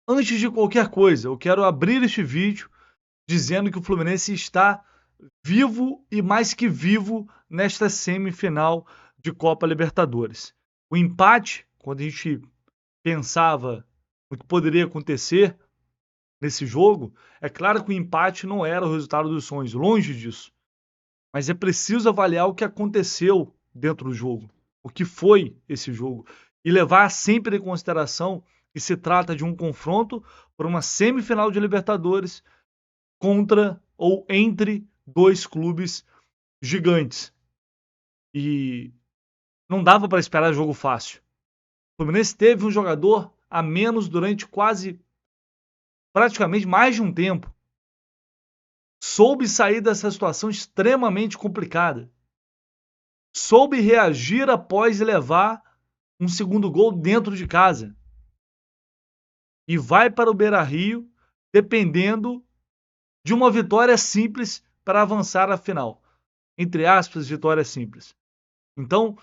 antes de qualquer coisa, eu quero abrir este vídeo dizendo que o Fluminense está vivo e mais que vivo nesta semifinal de Copa Libertadores. O empate, quando a gente pensava no que poderia acontecer nesse jogo, é claro que o empate não era o resultado dos sonhos, longe disso. Mas é preciso avaliar o que aconteceu dentro do jogo, o que foi esse jogo, e levar sempre em consideração que se trata de um confronto por uma semifinal de Libertadores contra ou entre dois clubes gigantes. E não dava para esperar jogo fácil. O Fluminense teve um jogador a menos durante praticamente mais de um tempo. Soube sair dessa situação extremamente complicada. Soube reagir após levar um segundo gol dentro de casa. E vai para o Beira-Rio dependendo de uma vitória simples para avançar à final. Entre aspas, vitória simples. Então,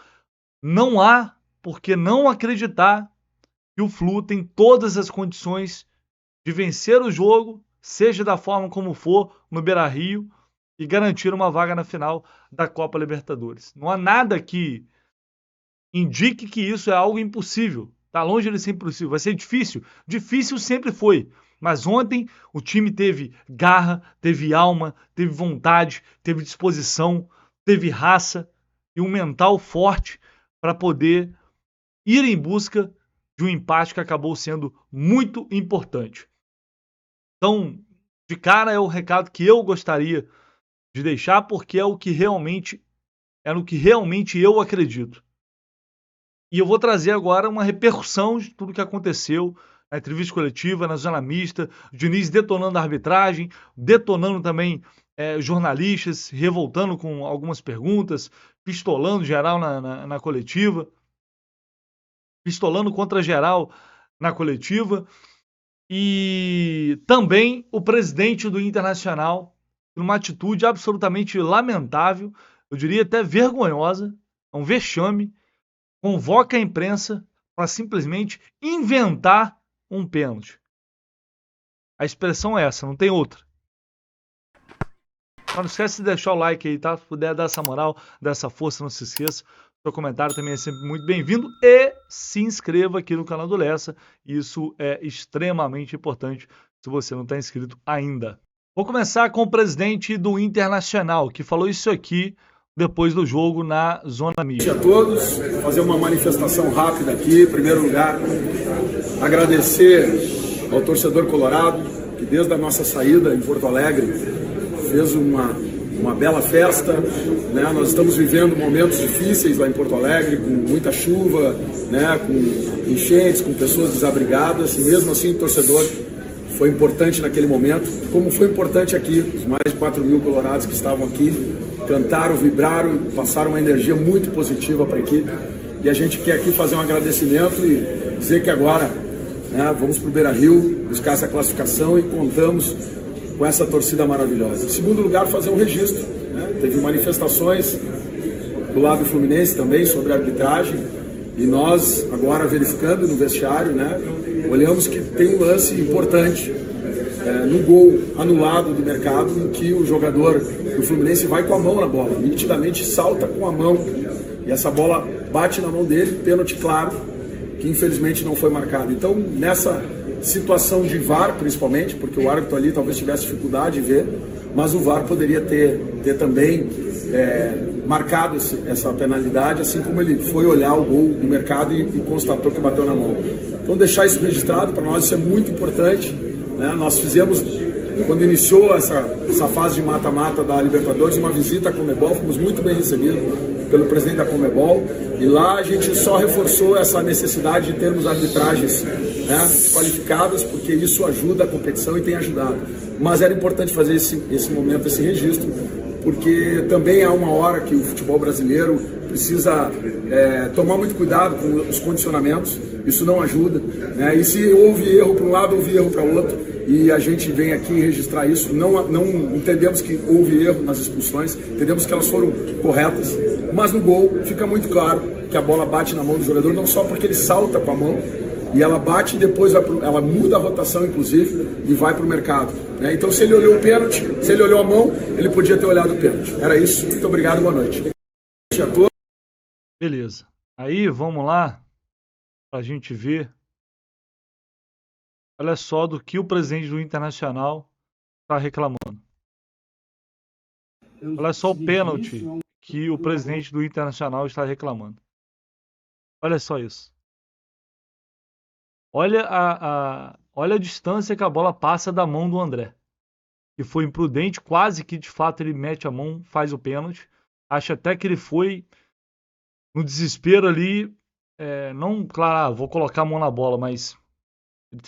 não há por que não acreditar que o Flu tem todas as condições de vencer o jogo, seja da forma como for, no Beira-Rio, e garantir uma vaga na final da Copa Libertadores. Não há nada que indique que isso é algo impossível. Está longe de ser impossível. Vai ser difícil. Difícil sempre foi. Mas ontem o time teve garra, teve alma, teve vontade, teve disposição, teve raça e um mental forte para poder ir em busca de um empate que acabou sendo muito importante. Então, de cara é o recado que eu gostaria de deixar, porque é no que realmente eu acredito. E eu vou trazer agora uma repercussão de tudo que aconteceu na entrevista coletiva, na zona mista, o Diniz detonando a arbitragem, detonando também jornalistas, revoltando com algumas perguntas, pistolando geral na coletiva, pistolando contra geral na coletiva. E também o presidente do Internacional, numa atitude absolutamente lamentável, eu diria até vergonhosa, um vexame, convoca a imprensa para simplesmente inventar um pênalti. A expressão é essa, não tem outra. Não esquece de deixar o like aí, tá? Se puder dar essa moral, dar essa força, não se esqueça. Seu comentário também é sempre muito bem-vindo. E se inscreva aqui no canal do Lessa. Isso é extremamente importante se você não está inscrito ainda. Vou começar com o presidente do Internacional, que falou isso aqui depois do jogo na zona mista. A todos, fazer uma manifestação rápida aqui. Em primeiro lugar, agradecer ao torcedor colorado, que desde a nossa saída em Porto Alegre fez uma bela festa, né? Nós estamos vivendo momentos difíceis lá em Porto Alegre, com muita chuva, né? Com enchentes, com pessoas desabrigadas, e mesmo assim o torcedor foi importante naquele momento, como foi importante aqui. Os mais de 4.000 colorados que estavam aqui cantaram, vibraram, passaram uma energia muito positiva para a equipe, e a gente quer aqui fazer um agradecimento e dizer que agora, né, vamos para o Beira-Rio buscar essa classificação e contamos com essa torcida maravilhosa. Em segundo lugar, fazer um registro, né? Teve manifestações do lado do Fluminense também sobre a arbitragem, e nós agora verificando no vestiário, né, olhamos que tem um lance importante no gol anulado do Mercado, em que o jogador do Fluminense vai com a mão na bola, nitidamente salta com a mão, e essa bola bate na mão dele, pênalti claro, que infelizmente não foi marcado. Então, nessa situação de VAR, principalmente, porque o árbitro ali talvez tivesse dificuldade de ver, mas o VAR poderia ter também marcado essa penalidade, assim como ele foi olhar o gol do Mercado e constatou que bateu na mão. Então, deixar isso registrado, para nós isso é muito importante, né? Nós fizemos, quando iniciou essa fase de mata-mata da Libertadores, uma visita à Conmebol, fomos muito bem recebidos pelo presidente da Conmebol, e lá a gente só reforçou essa necessidade de termos arbitragens, né, qualificadas, porque isso ajuda a competição e tem ajudado. Mas era importante fazer esse momento, esse registro, porque também há uma hora que o futebol brasileiro precisa tomar muito cuidado com os condicionamentos, isso não ajuda, né? E se houve erro para um lado, houve erro para o outro, e a gente vem aqui registrar isso. Não entendemos que houve erro nas expulsões, entendemos que elas foram corretas, mas no gol fica muito claro que a bola bate na mão do jogador, não só porque ele salta com a mão, e ela bate e depois ela muda a rotação, inclusive, e vai para o mercado. Né? Então, se ele olhou o pênalti, se ele olhou a mão, ele podia ter olhado o pênalti. Era isso. Muito obrigado, boa noite. Beleza. Aí, vamos lá, para a gente ver. Olha só do que o presidente do Internacional está reclamando. Olha só o pênalti que o presidente do Internacional está reclamando. Olha só isso. Olha olha a distância que a bola passa da mão do André. Que foi imprudente, quase que de fato ele mete a mão, faz o pênalti. Acho até que ele foi no desespero ali. Não, claro, vou colocar a mão na bola, mas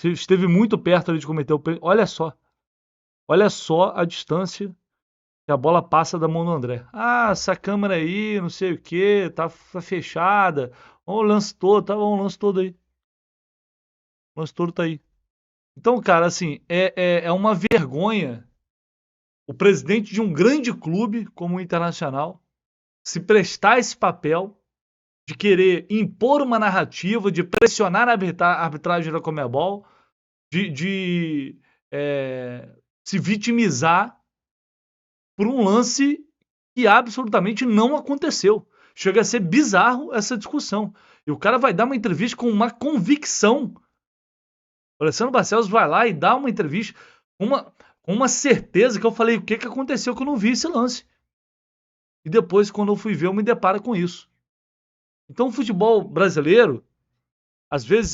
esteve muito perto ali de cometer o pênalti. Olha só a distância que a bola passa da mão do André. Ah, essa câmera aí, não sei o que, tá fechada. Olha o lance todo, tá bom, o lance todo aí. O lance todo tá aí. Então, cara, assim, é uma vergonha o presidente de um grande clube como o Internacional se prestar a esse papel de querer impor uma narrativa, de pressionar a arbitragem da Conmebol, de se vitimizar por um lance que absolutamente não aconteceu. Chega a ser bizarro essa discussão. E o cara vai dar uma entrevista com uma convicção. O Alessandro Barcelos vai lá e dá uma entrevista com uma certeza que eu falei, o que aconteceu que eu não vi esse lance? E depois, quando eu fui ver, eu me deparo com isso. Então, o futebol brasileiro, às vezes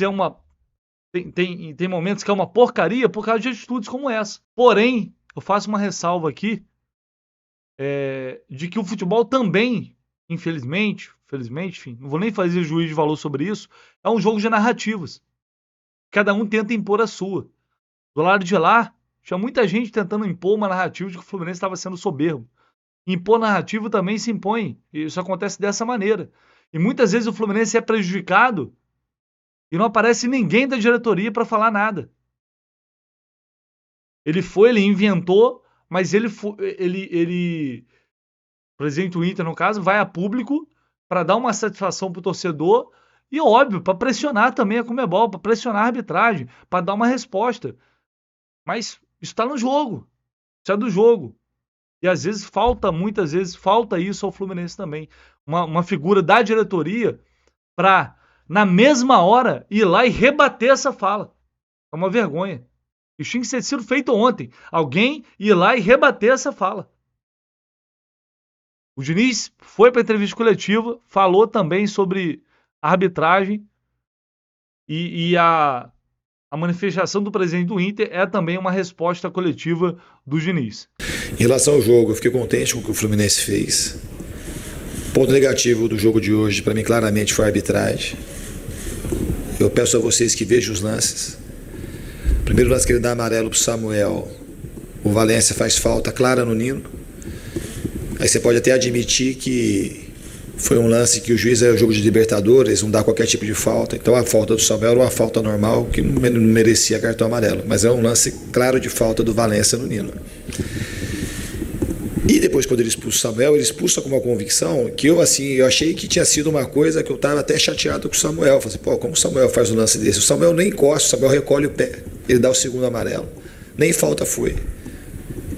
tem momentos que é uma porcaria por causa de atitudes como essa. Porém, eu faço uma ressalva aqui de que o futebol também, infelizmente, enfim, não vou nem fazer juízo de valor sobre isso, é um jogo de narrativas. Cada um tenta impor a sua. Do lado de lá, tinha muita gente tentando impor uma narrativa de que o Fluminense estava sendo soberbo. Impor narrativa também se impõe. E isso acontece dessa maneira. E muitas vezes o Fluminense é prejudicado e não aparece ninguém da diretoria para falar nada. Ele inventou, mas o presidente do Inter, no caso, vai a público para dar uma satisfação para o torcedor e, óbvio, para pressionar também a Conmebol, para pressionar a arbitragem, para dar uma resposta. Mas isso está no jogo. Isso é do jogo. E às vezes muitas vezes falta isso ao Fluminense também. Uma figura da diretoria para, na mesma hora, ir lá e rebater essa fala. É uma vergonha. Isso tinha que ter sido feito ontem. Alguém ir lá e rebater essa fala. O Diniz foi para a entrevista coletiva, falou também sobre arbitragem e a manifestação do presidente do Inter é também uma resposta coletiva do Diniz. Em relação ao jogo, eu fiquei contente com o que o Fluminense fez. Ponto negativo do jogo de hoje, para mim, claramente, foi a arbitragem. Eu peço a vocês que vejam os lances. Primeiro lance que ele dá amarelo para o Samuel. O Valência faz falta clara no Nino. Aí você pode até admitir que foi um lance que o juiz é o jogo de Libertadores, não dá qualquer tipo de falta. Então a falta do Samuel era uma falta normal que não merecia cartão amarelo. Mas é um lance claro de falta do Valência no Nino. E depois, quando ele expulsa o Samuel, ele expulsa com uma convicção que eu achei que tinha sido uma coisa que eu estava até chateado com o Samuel. Falei assim, como o Samuel faz um lance desse? O Samuel nem encosta, o Samuel recolhe o pé, ele dá o segundo amarelo. Nem falta foi.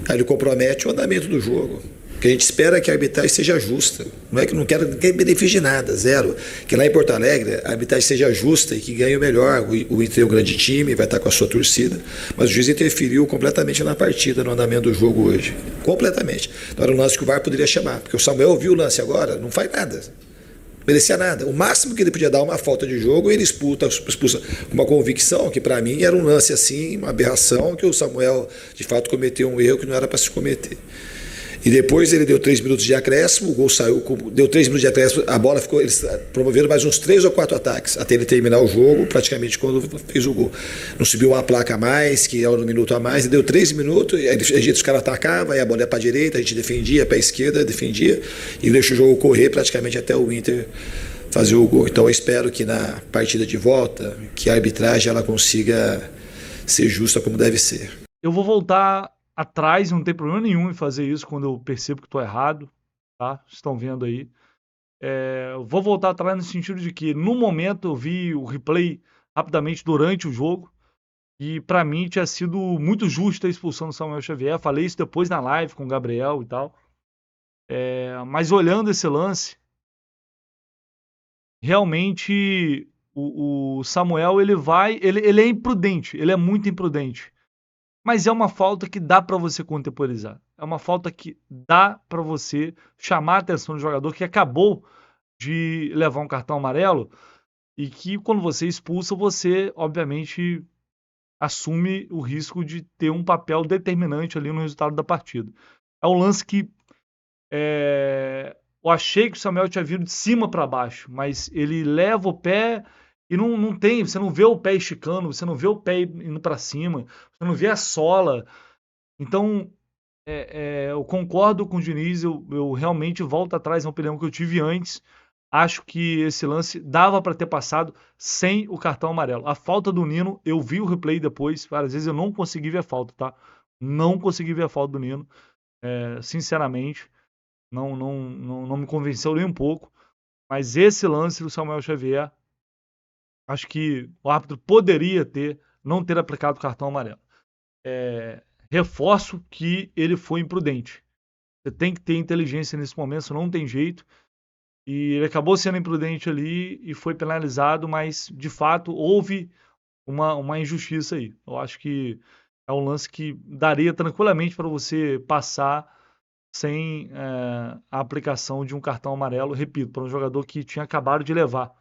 Aí ele compromete o andamento do jogo. Que a gente espera que a arbitragem seja justa. Não é que não quero benefício de nada, zero. Que lá em Porto Alegre a arbitragem seja justa e que ganhe o melhor. O Inter é um grande time, vai estar com a sua torcida. Mas o juiz interferiu completamente na partida, no andamento do jogo hoje. Completamente. Então era um lance que o VAR poderia chamar. Porque o Samuel viu o lance agora, não faz nada. Não merecia nada. O máximo que ele podia dar uma falta de jogo, ele expulsa com uma convicção que para mim era um lance assim, uma aberração, que o Samuel de fato cometeu um erro que não era para se cometer. E depois ele deu 3 minutos de acréscimo, o gol saiu, deu 3 minutos de acréscimo, a bola ficou, eles promoveram mais uns 3 ou 4 ataques, até ele terminar o jogo, praticamente quando fez o gol. Não subiu uma placa a mais, que era um minuto a mais, e deu 3 minutos, aí os caras atacavam, aí a bola ia para a direita, a gente defendia, para a esquerda, defendia, e deixou o jogo correr praticamente até o Inter fazer o gol. Então eu espero que na partida de volta, que a arbitragem ela consiga ser justa como deve ser. Eu vou voltar atrás, não tem problema nenhum em fazer isso quando eu percebo que estou errado, tá? Vocês estão vendo aí. Vou voltar atrás no sentido de que, no momento, eu vi o replay rapidamente durante o jogo. E para mim tinha sido muito justa a expulsão do Samuel Xavier. Falei isso depois na live com o Gabriel e tal. Mas olhando esse lance, realmente o Samuel ele é imprudente, ele é muito imprudente. Mas é uma falta que dá para você contemporizar. É uma falta que dá para você chamar a atenção do jogador que acabou de levar um cartão amarelo e que quando você expulsa, você obviamente assume o risco de ter um papel determinante ali no resultado da partida. É um lance que eu achei que o Samuel tinha vindo de cima para baixo, mas ele leva o pé e não tem, você não vê o pé esticando, você não vê o pé indo para cima, você não vê a sola. Então, eu concordo com o Diniz, eu realmente volto atrás na opinião que eu tive antes. Acho que esse lance dava para ter passado sem o cartão amarelo. A falta do Nino, eu vi o replay depois, várias vezes eu não consegui ver a falta, tá? Não consegui ver a falta do Nino, sinceramente. Não me convenceu nem um pouco. Mas esse lance do Samuel Xavier, acho que o árbitro poderia não ter aplicado o cartão amarelo. Reforço que ele foi imprudente. Você tem que ter inteligência nesse momento, não tem jeito. E ele acabou sendo imprudente ali e foi penalizado, mas de fato houve uma injustiça aí. Eu acho que é um lance que daria tranquilamente para você passar sem a aplicação de um cartão amarelo, repito, para um jogador que tinha acabado de levar,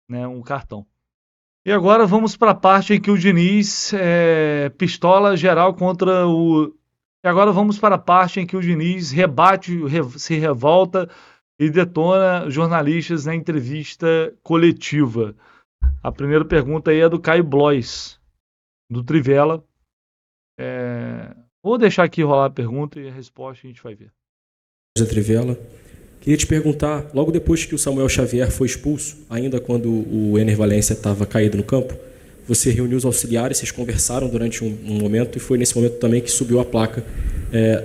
né, um cartão. E agora vamos para a parte em que o Diniz pistola geral contra o... E agora vamos para a parte em que o Diniz se revolta e detona jornalistas na entrevista coletiva. A primeira pergunta aí é do Caio Blois, do Trivela. Vou deixar aqui rolar a pergunta e a resposta a gente vai ver. Trivela. Queria te perguntar, logo depois que o Samuel Xavier foi expulso, ainda quando o Ener Valencia estava caído no campo, você reuniu os auxiliares, vocês conversaram durante um momento e foi nesse momento também que subiu a placa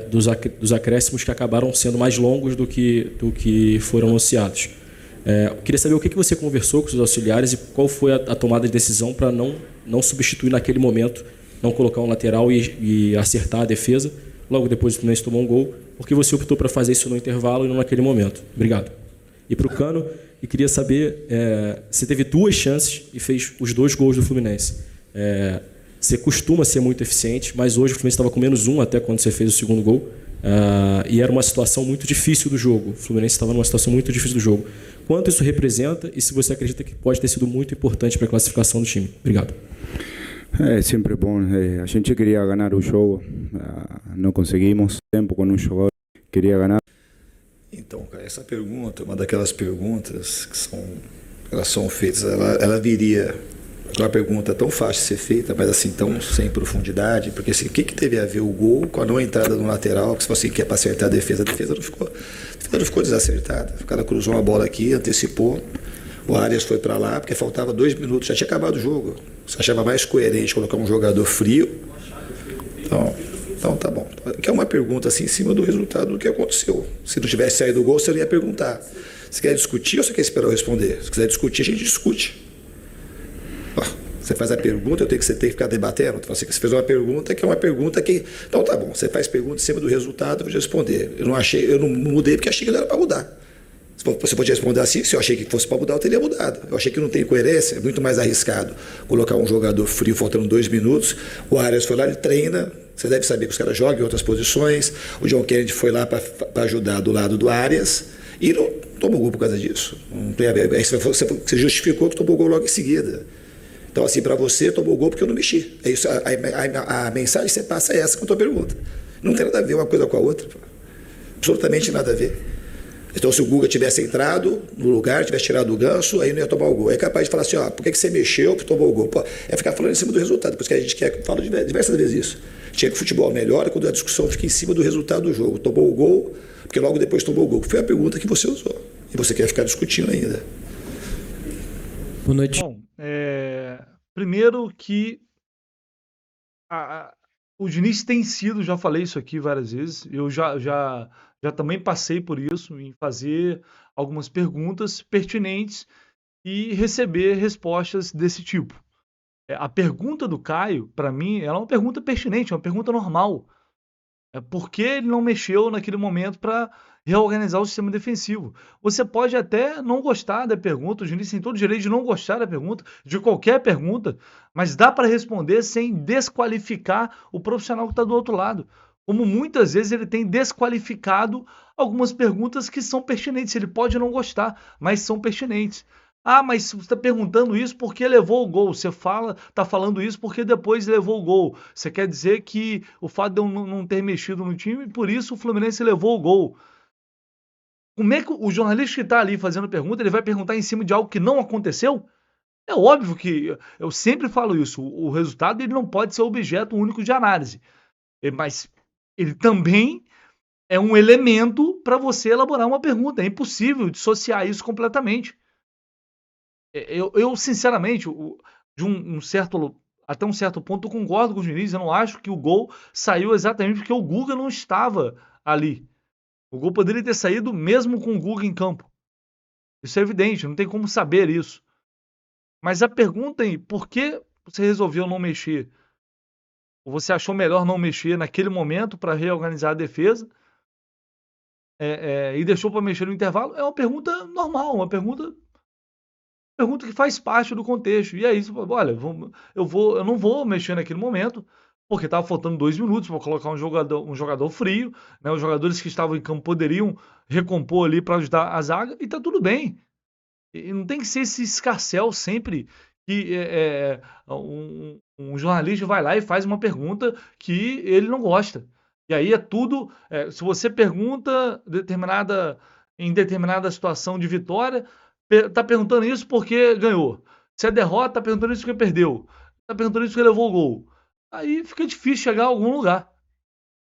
dos acréscimos que acabaram sendo mais longos do que foram anunciados. Queria saber o que você conversou com os auxiliares e qual foi a tomada de decisão para não substituir naquele momento, não colocar um lateral e acertar a defesa. Logo depois o Fluminense tomou um gol, porque você optou para fazer isso no intervalo e não naquele momento. Obrigado. E para o Cano, e queria saber, você teve 2 chances e fez os 2 gols do Fluminense. Você costuma ser muito eficiente, mas hoje o Fluminense estava com -1 até quando você fez o segundo gol. E era uma situação muito difícil do jogo. O Fluminense estava numa situação muito difícil do jogo. Quanto isso representa e se você acredita que pode ter sido muito importante para a classificação do time? Obrigado. É sempre bom. A gente queria ganhar o jogo, não conseguimos. Tempo com um jogador, queria ganhar. Então, cara, essa pergunta é uma daquelas perguntas que elas são feitas, ela viria uma pergunta tão fácil de ser feita, mas assim, tão sem profundidade, porque assim, o que teve a ver o gol com a não entrada no lateral, que se você quer para acertar a defesa não ficou desacertada. O cara cruzou uma bola aqui, antecipou, o Arias foi para lá, porque faltava 2 minutos, já tinha acabado o jogo. Você achava mais coerente colocar um jogador frio? Então tá bom. Que é uma pergunta assim em cima do resultado do que aconteceu. Se não tivesse saído o gol, você não ia perguntar. Você quer discutir ou você quer esperar eu responder? Se quiser discutir, a gente discute. Você faz a pergunta, você tem que ficar debatendo. Você fez uma pergunta que é uma pergunta que... Então tá bom, você faz pergunta em cima do resultado, eu vou responder. Eu não mudei porque achei que não era para mudar. Você podia responder assim, se eu achei que fosse para mudar, eu teria mudado. Eu achei que não tem coerência, é muito mais arriscado colocar um jogador frio faltando 2 minutos. O Arias foi lá, ele treina. Você deve saber que os caras jogam em outras posições. O John Kennedy foi lá para ajudar do lado do Arias e não tomou gol por causa disso. Não tem a ver. Aí você justificou que tomou gol logo em seguida. Então, assim, para você, tomou gol porque eu não mexi. É isso, a mensagem que você passa é essa com a tua pergunta. Não tem nada a ver uma coisa com a outra. Absolutamente nada a ver. Então, se o Guga tivesse entrado no lugar, tivesse tirado o Ganso, aí não ia tomar o gol. É capaz de falar assim, por que você mexeu que tomou o gol? Pô, é ficar falando em cima do resultado, por isso que a gente fala diversas vezes isso. Tinha que o futebol melhora quando a discussão fica em cima do resultado do jogo. Tomou o gol, porque logo depois tomou o gol. Foi a pergunta que você usou. E você quer ficar discutindo ainda. Boa noite. Bom, primeiro que o Diniz tem sido, já falei isso aqui várias vezes, eu já também passei por isso, em fazer algumas perguntas pertinentes e receber respostas desse tipo. A pergunta do Caio, para mim, ela é uma pergunta pertinente, é uma pergunta normal. Por que ele não mexeu naquele momento para reorganizar o sistema defensivo? Você pode até não gostar da pergunta, o Diniz tem todo o direito de não gostar da pergunta, de qualquer pergunta, mas dá para responder sem desqualificar o profissional que está do outro lado. Como muitas vezes ele tem desqualificado algumas perguntas que são pertinentes. Ele pode não gostar, mas são pertinentes. Ah, mas você está perguntando isso porque levou o gol. Você está falando isso porque depois levou o gol. Você quer dizer que o fato de eu não ter mexido no time, por isso o Fluminense levou o gol. Como é que o jornalista que está ali fazendo pergunta, ele vai perguntar em cima de algo que não aconteceu? É óbvio que eu sempre falo isso. O resultado ele não pode ser objeto único de análise. Mas ele também é um elemento para você elaborar uma pergunta. É impossível dissociar isso completamente. Eu sinceramente, até um certo ponto, eu concordo com o Diniz. Eu não acho que o gol saiu exatamente porque o Guga não estava ali. O gol poderia ter saído mesmo com o Guga em campo. Isso é evidente, não tem como saber isso. Mas a pergunta é, por que você resolveu não mexer? Ou você achou melhor não mexer naquele momento para reorganizar a defesa e deixou para mexer no intervalo? É uma pergunta normal, uma pergunta que faz parte do contexto. E aí, olha, eu não vou mexer naquele momento, porque estava faltando 2 minutos para colocar um jogador frio, né? Os jogadores que estavam em campo poderiam recompor ali para ajudar a zaga, e tá tudo bem. E não tem que ser esse escarcéu sempre que um jornalista vai lá e faz uma pergunta que ele não gosta. E aí é tudo... se você pergunta em determinada situação de vitória, tá perguntando isso porque ganhou. Se é derrota, tá perguntando isso porque perdeu. Tá perguntando isso porque levou o gol. Aí fica difícil chegar a algum lugar.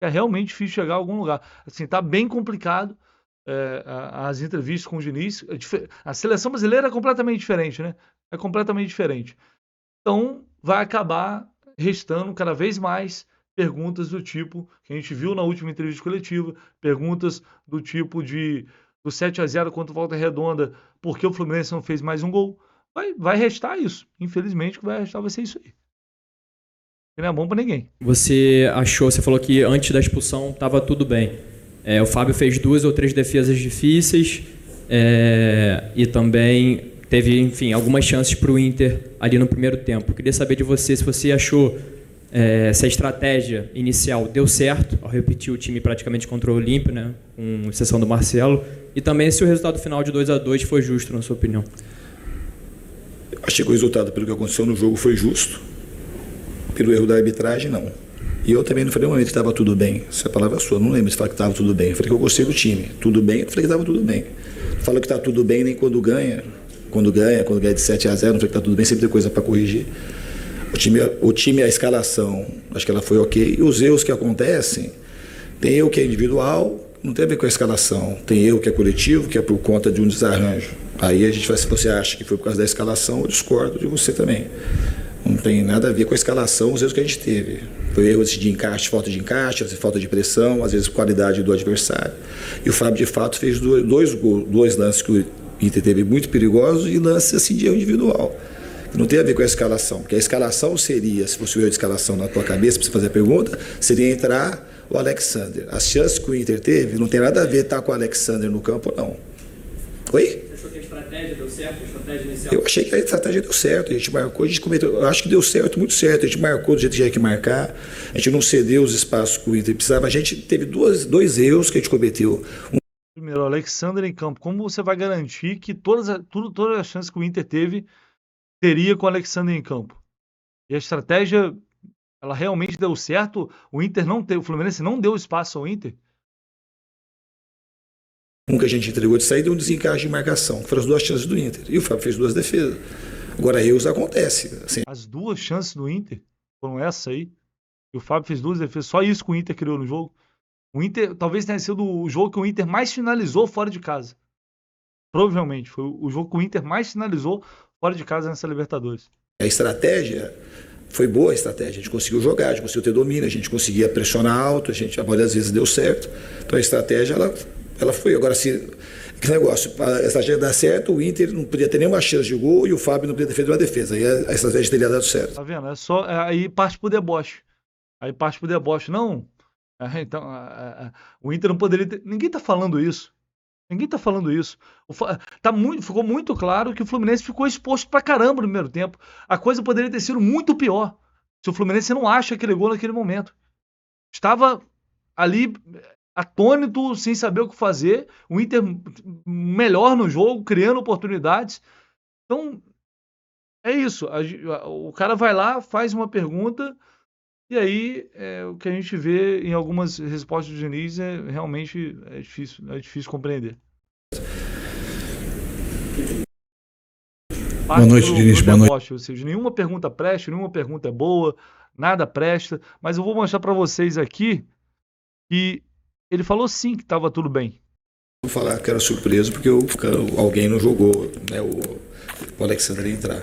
É realmente difícil chegar a algum lugar. Assim, tá bem complicado as entrevistas com o Diniz. A seleção brasileira é completamente diferente, né? É completamente diferente. Então, vai acabar restando cada vez mais perguntas do tipo que a gente viu na última entrevista coletiva, perguntas do tipo do 7-0 contra o Volta Redonda, por que o Fluminense não fez mais um gol? Vai restar isso. Infelizmente, o que vai restar vai ser isso aí. Que não é bom pra ninguém. Você falou que antes da expulsão estava tudo bem. O Fábio fez 2 ou 3 defesas difíceis e também teve, enfim, algumas chances para o Inter ali no primeiro tempo. Queria saber de você se você achou se a estratégia inicial deu certo, ao repetir o time praticamente contra o Olímpio, né, com exceção do Marcelo, e também se o resultado final de 2-2 foi justo, na sua opinião. Eu achei que o resultado, pelo que aconteceu no jogo, foi justo. Pelo erro da arbitragem, não. E eu também não falei um momento que estava tudo bem. Essa palavra é sua, não lembro de falar que estava tudo bem. Eu falei que eu gostei do time. Tudo bem, eu falei que estava tudo bem. Não falo que está tudo bem nem quando ganha. Quando ganha de 7-0, não falei que está tudo bem, sempre tem coisa para corrigir. O time, a escalação, acho que ela foi ok. E os erros que acontecem, tem erro que é individual, não tem a ver com a escalação. Tem erro que é coletivo, que é por conta de um desarranjo. Aí a gente vai, se você acha que foi por causa da escalação, eu discordo de você também. Não tem nada a ver com a escalação, os erros que a gente teve. Foi erro de encaixe, falta de encaixe, falta de pressão, às vezes qualidade do adversário. E o Fábio, de fato, fez dois lances que o Inter teve muito perigosos e lances assim, de erro individual. Não tem a ver com a escalação, porque a escalação seria, se fosse o erro de escalação na tua cabeça, para você fazer a pergunta, seria entrar o Alexander. As chances que o Inter teve não tem nada a ver estar com o Alexander no campo, não. Oi? Você achou que a estratégia deu certo? A estratégia inicial? Eu achei que a estratégia deu certo, a gente marcou, a gente cometeu, eu acho que deu certo, muito certo, a gente marcou do jeito que tinha que marcar, a gente não cedeu os espaços que o Inter precisava, a gente teve dois erros que a gente cometeu. Primeiro, o Alexander em campo, como você vai garantir que todas as chances que o Inter teve, teria com o Alexander em campo? E a estratégia, ela realmente deu certo? O Fluminense não deu espaço ao Inter? Um que a gente entregou de saída e um desencaixe de marcação, que foram as 2 chances do Inter. E o Fábio fez 2 defesas. Agora, erros acontecem. Assim. As 2 chances do Inter foram essa aí. E o Fábio fez 2 defesas. Só isso que o Inter criou no jogo. O Inter talvez tenha sido o jogo que o Inter mais finalizou fora de casa. Provavelmente. Foi o jogo que o Inter mais finalizou fora de casa nessa Libertadores. A estratégia foi boa, a estratégia. A gente conseguiu jogar, a gente conseguiu ter domínio, a gente conseguia pressionar alto, a maioria das vezes deu certo. Então a estratégia, ela foi. Agora, se Que negócio, para a estratégia dar certo, o Inter não podia ter nenhuma chance de gol e o Fábio não podia ter feito uma defesa. Aí a estratégia teria dado certo. Tá vendo? Aí parte pro deboche. Aí parte pro deboche. Não. Então, o Inter não poderia ter. Ninguém tá falando isso. Ninguém tá falando isso. Ficou muito claro que o Fluminense ficou exposto pra caramba no primeiro tempo. A coisa poderia ter sido muito pior se o Fluminense não acha aquele gol naquele momento. Estava ali atônito, sem saber o que fazer. O Inter melhor no jogo, criando oportunidades. Então, é isso. O cara vai lá, faz uma pergunta, e aí o que a gente vê em algumas respostas do Diniz realmente é difícil compreender. Boa noite, Diniz. Boa noite. Ou seja, nenhuma pergunta presta, nenhuma pergunta é boa, nada presta. Mas eu vou mostrar para vocês aqui que ele falou sim que estava tudo bem. Vou falar que era surpreso porque alguém não jogou, né, o Alexandre entrar.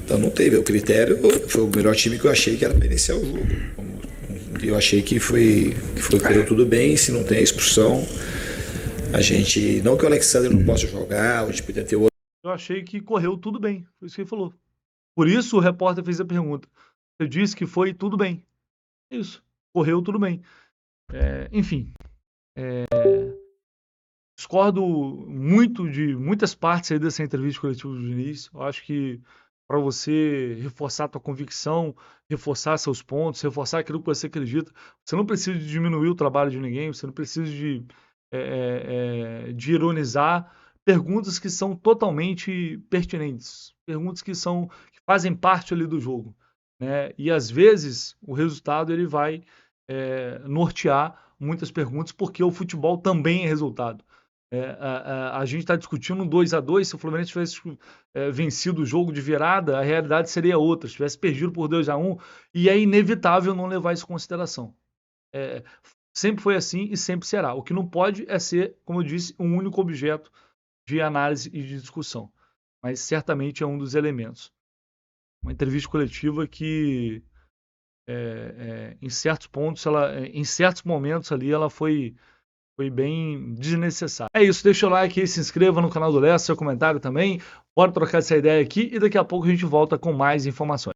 Então não teve. O critério foi o melhor time que eu achei que era para iniciar o jogo. Eu achei que correu tudo bem. Se não tem a expulsão, a gente. Não que o Alexandre não possa jogar, a gente podia ter outro. Eu achei que correu tudo bem. Foi isso que ele falou. Por isso o repórter fez a pergunta. Você disse que foi tudo bem. Isso. Correu tudo bem. Enfim. Discordo muito de muitas partes aí dessa entrevista coletiva do Diniz. Eu acho que para você reforçar a tua convicção, reforçar seus pontos, reforçar aquilo que você acredita, você não precisa de diminuir o trabalho de ninguém, você não precisa de ironizar perguntas que são totalmente pertinentes, perguntas que fazem parte ali do jogo, né? E às vezes o resultado ele vai nortear muitas perguntas, porque o futebol também é resultado. A gente está discutindo um 2-2, se o Fluminense tivesse vencido o jogo de virada, a realidade seria outra, se tivesse perdido por 2-1, e é inevitável não levar isso em consideração. Sempre foi assim e sempre será. O que não pode é ser, como eu disse, um único objeto de análise e de discussão, mas certamente é um dos elementos. Uma entrevista coletiva que em certos pontos, em certos momentos ali, ela foi bem desnecessária. É isso, deixa o like aí, se inscreva no canal do Lessa, seu comentário também. Bora trocar essa ideia aqui e daqui a pouco a gente volta com mais informações.